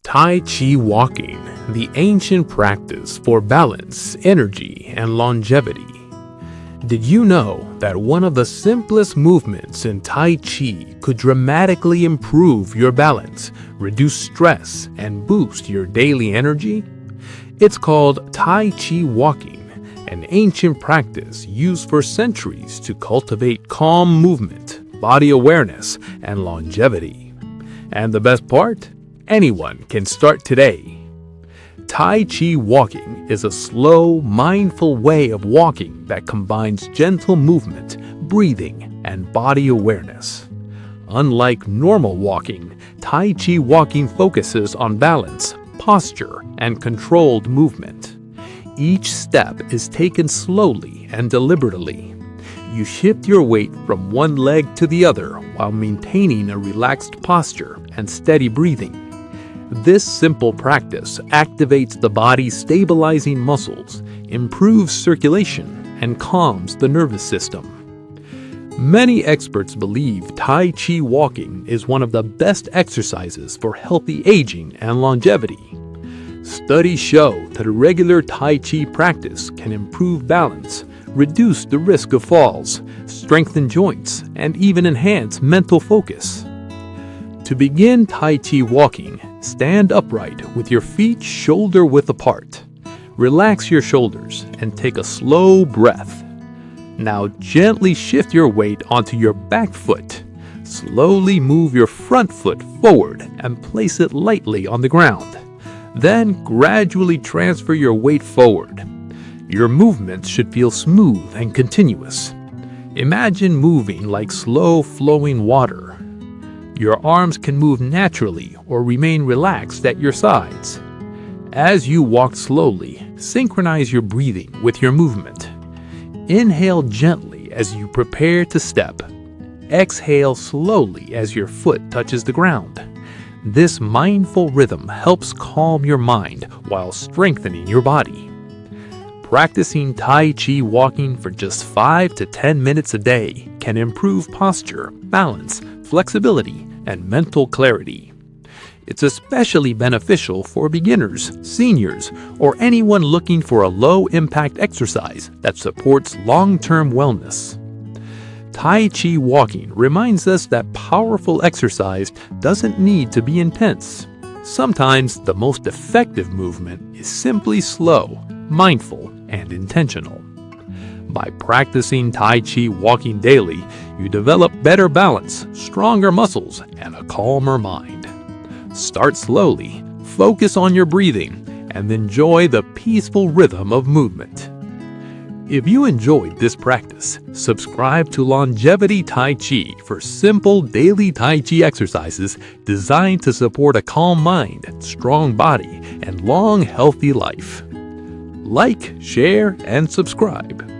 Tai Chi walking, the ancient practice for balance, energy, and longevity. Did you know that one of the simplest movements in Tai Chi could dramatically improve your balance, reduce stress, and boost your daily energy? It's called Tai Chi walking, an ancient practice used for centuries to cultivate calm movement, body awareness, and longevity. And the best part? Anyone can start today. Tai Chi walking is a slow, mindful way of walking that combines gentle movement, breathing, and body awareness. Unlike normal walking, Tai Chi walking focuses on balance, posture, and controlled movement. Each step is taken slowly and deliberately. You shift your weight from one leg to the other while maintaining a relaxed posture and steady breathing. This simple practice activates the body's stabilizing muscles, improves circulation, and calms the nervous system. Many experts believe Tai Chi walking is one of the best exercises for healthy aging and longevity. Studies show that a regular Tai Chi practice can improve balance, reduce the risk of falls, strengthen joints, and even enhance mental focus. To begin Tai Chi walking, stand upright with your feet shoulder-width apart. Relax your shoulders and take a slow breath. Now gently shift your weight onto your back foot. Slowly move your front foot forward and place it lightly on the ground. Then gradually transfer your weight forward. Your movements should feel smooth and continuous. Imagine moving like slow-flowing water. Your arms can move naturally or remain relaxed at your sides. As you walk slowly, synchronize your breathing with your movement. Inhale gently as you prepare to step. Exhale slowly as your foot touches the ground. This mindful rhythm helps calm your mind while strengthening your body. Practicing Tai Chi walking for just 5 to 10 minutes a day can improve posture, balance, flexibility, and mental clarity. It's especially beneficial for beginners, seniors, or anyone looking for a low-impact exercise that supports long-term wellness. Tai Chi walking reminds us that powerful exercise doesn't need to be intense. Sometimes the most effective movement is simply slow, mindful, and intentional. By practicing Tai Chi walking daily, you develop better balance, stronger muscles, and a calmer mind. Start slowly, focus on your breathing, and enjoy the peaceful rhythm of movement. If you enjoyed this practice, subscribe to Longevity Tai Chi for simple daily Tai Chi exercises designed to support a calm mind, strong body, and long, healthy life. Like, share, and subscribe.